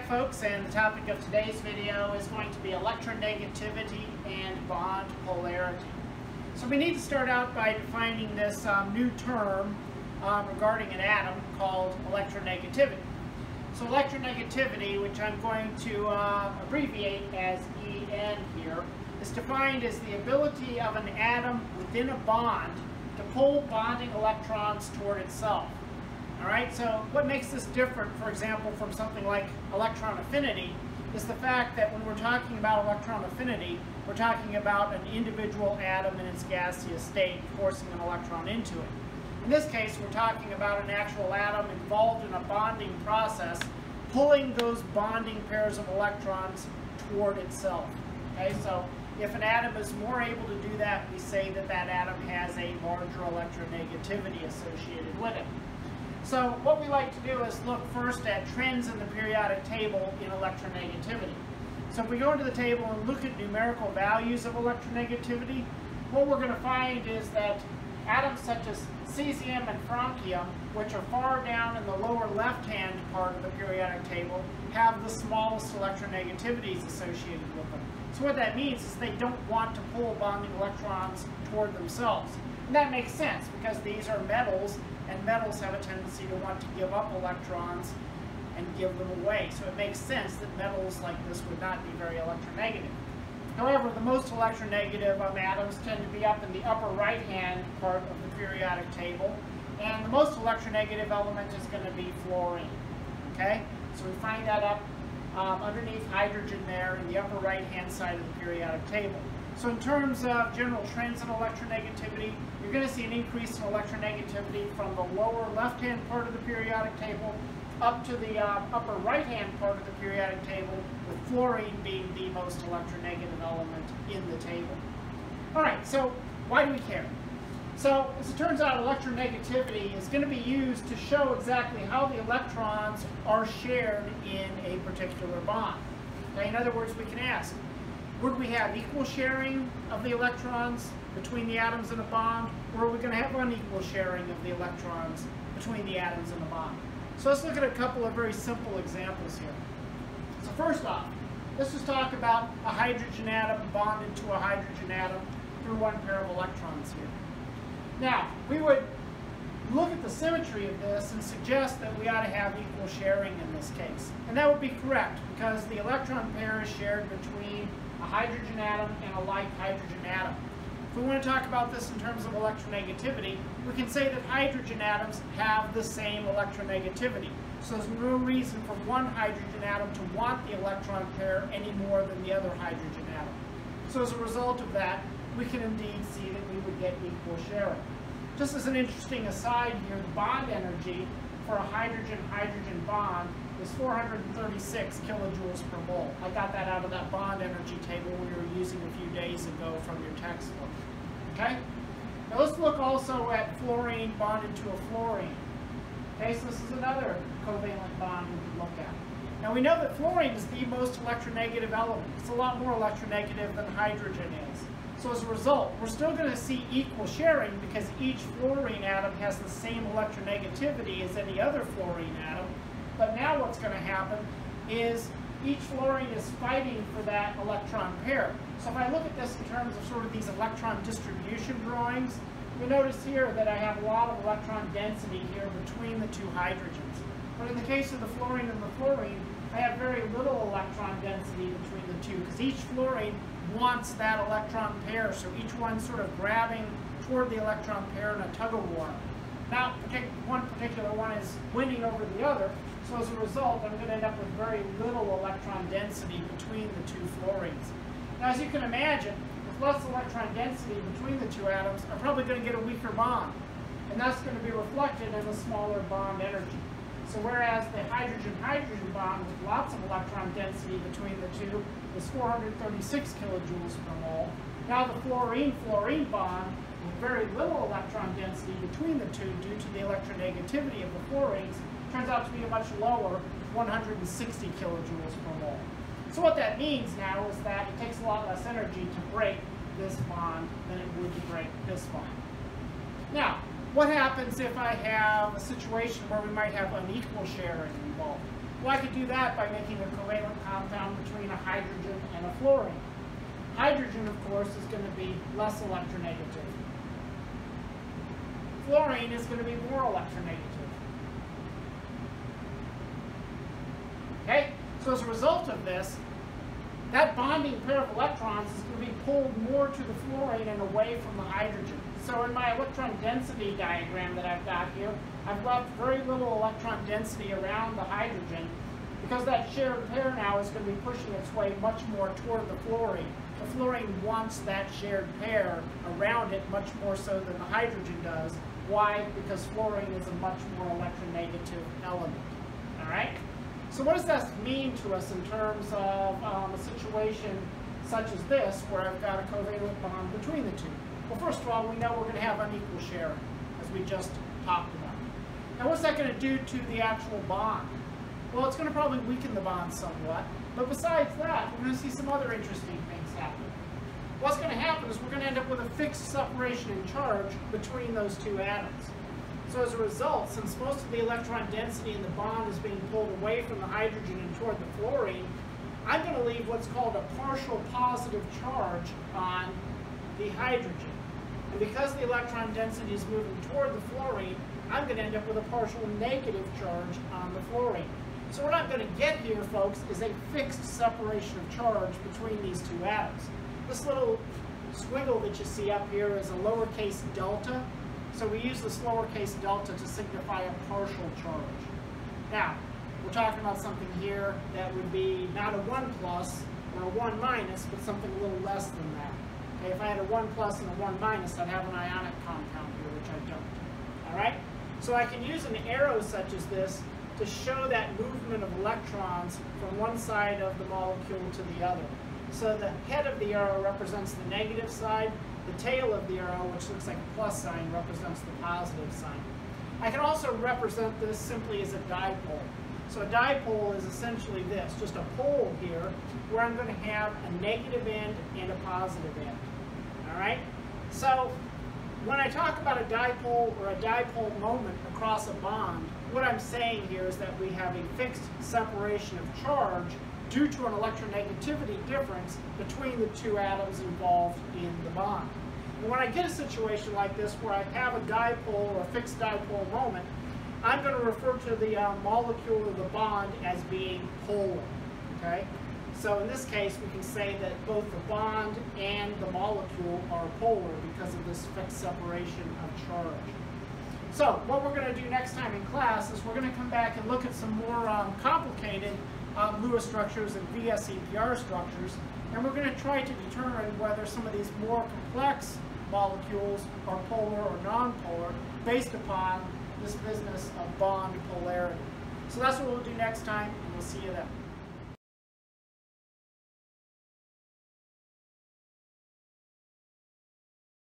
folks, and the topic of today's video is going to be electronegativity and bond polarity. So we need to start out by defining this new term regarding an atom called electronegativity. So electronegativity, which I'm going to abbreviate as EN here, is defined as the ability of an atom within a bond to pull bonding electrons toward itself. All right, so what makes this different, for example, from something like electron affinity is the fact that when we're talking about electron affinity, we're talking about an individual atom in its gaseous state forcing an electron into it. In this case, we're talking about an actual atom involved in a bonding process, pulling those bonding pairs of electrons toward itself. Okay, so if an atom is more able to do that, we say that that atom has a larger electronegativity associated with it. So what we like to do is look first at trends in the periodic table in electronegativity. So if we go into the table and look at numerical values of electronegativity, what we're going to find is that atoms such as cesium and francium, which are far down in the lower left-hand part of the periodic table, have the smallest electronegativities associated with them. So what that means is they don't want to pull bonding electrons toward themselves. And that makes sense because these are metals, and metals have a tendency to want to give up electrons and give them away. So it makes sense that metals like this would not be very electronegative. However, the most electronegative atoms tend to be up in the upper right-hand part of the periodic table, and the most electronegative element is going to be fluorine. Okay, so we find that up underneath hydrogen there in the upper right-hand side of the periodic table. So in terms of general trends in electronegativity, you're going to see an increase in electronegativity from the lower left-hand part of the periodic table up to the upper right-hand part of the periodic table, with fluorine being the most electronegative element in the table. All right, so why do we care? So as it turns out, electronegativity is going to be used to show exactly how the electrons are shared in a particular bond. Okay, in other words, we can ask, would we have equal sharing of the electrons between the atoms in a bond, or are we going to have unequal sharing of the electrons between the atoms in a bond? So let's look at a couple of very simple examples here. So first off, let's just talk about a hydrogen atom bonded to a hydrogen atom through one pair of electrons here. Now, we would look at the symmetry of this and suggest that we ought to have equal sharing in this case. And that would be correct, because the electron pair is shared between a hydrogen atom and a like hydrogen atom. If we want to talk about this in terms of electronegativity, we can say that hydrogen atoms have the same electronegativity. So there's no reason for one hydrogen atom to want the electron pair any more than the other hydrogen atom. So as a result of that, we can indeed see that we would get equal sharing. Just as an interesting aside here, the bond energy for a hydrogen-hydrogen bond is 436 kilojoules per mole. I got that out of that bond energy table we were using a few days ago from your textbook. Okay? Now let's look also at fluorine bonded to a fluorine. Okay, so this is another covalent bond we can look at. Now we know that fluorine is the most electronegative element. It's a lot more electronegative than hydrogen is. So as a result, we're still going to see equal sharing because each fluorine atom has the same electronegativity as any other fluorine atom. But now what's going to happen is each fluorine is fighting for that electron pair. So if I look at this in terms of sort of these electron distribution drawings, you'll notice here that I have a lot of electron density here between the two hydrogens. But in the case of the fluorine and the fluorine, I have very little electron density between the two because each fluorine wants that electron pair, so each one's sort of grabbing toward the electron pair in a tug-of-war. Now, one particular one is winning over the other, so as a result, I'm going to end up with very little electron density between the two fluorines. Now, as you can imagine, with less electron density between the two atoms, I'm probably going to get a weaker bond, and that's going to be reflected in a smaller bond energy. So whereas the hydrogen-hydrogen bond with lots of electron density between the two is 436 kilojoules per mole, now the fluorine-fluorine bond with very little electron density between the two due to the electronegativity of the fluorines turns out to be a much lower 160 kilojoules per mole. So what that means now is that it takes a lot less energy to break this bond than it would to break this bond. Now, what happens if I have a situation where we might have unequal sharing involved? Well, I could do that by making a covalent compound between a hydrogen and a fluorine. Hydrogen, of course, is going to be less electronegative. Fluorine is going to be more electronegative. Okay? So as a result of this, that bonding pair of electrons is going to be pulled more to the fluorine and away from the hydrogen. So in my electron density diagram that I've got here, I've left very little electron density around the hydrogen because that shared pair now is going to be pushing its way much more toward the fluorine. The fluorine wants that shared pair around it much more so than the hydrogen does. Why? Because fluorine is a much more electronegative element. All right? So what does that mean to us in terms of a situation such as this, where I've got a covalent bond between the two? Well, first of all, we know we're going to have unequal sharing, as we just talked about. Now, what's that going to do to the actual bond? Well, it's going to probably weaken the bond somewhat. But besides that, we're going to see some other interesting things happen. What's going to happen is we're going to end up with a fixed separation in charge between those two atoms. So as a result, since most of the electron density in the bond is being pulled away from the hydrogen and toward the fluorine, I'm going to leave what's called a partial positive charge on the hydrogen. And because the electron density is moving toward the fluorine, I'm going to end up with a partial negative charge on the fluorine. So what I'm going to get here, folks, is a fixed separation of charge between these two atoms. This little squiggle that you see up here is a lowercase delta. So we use this lowercase delta to signify a partial charge. Now, we're talking about something here that would be not a 1 plus or a 1 minus, but something a little less than that. Okay, if I had a 1 plus and a 1 minus, I'd have an ionic compound here, which I don't. All right? So I can use an arrow such as this to show that movement of electrons from one side of the molecule to the other. So the head of the arrow represents the negative side. The tail of the arrow, which looks like a plus sign, represents the positive sign. I can also represent this simply as a dipole. So a dipole is essentially this, just a pole here, where I'm going to have a negative end and a positive end. All right? So when I talk about a dipole or a dipole moment across a bond, what I'm saying here is that we have a fixed separation of charge due to an electronegativity difference between the two atoms involved in the bond. And when I get a situation like this where I have a dipole or a fixed dipole moment, I'm going to refer to the molecule or the bond as being polar. Okay? So in this case, we can say that both the bond and the molecule are polar because of this fixed separation of charge. So what we're going to do next time in class is we're going to come back and look at some more complicated Lewis structures and VSEPR structures, and we're going to try to determine whether some of these more complex molecules are polar or nonpolar based upon this business of bond polarity. So that's what we'll do next time, and we'll see you then.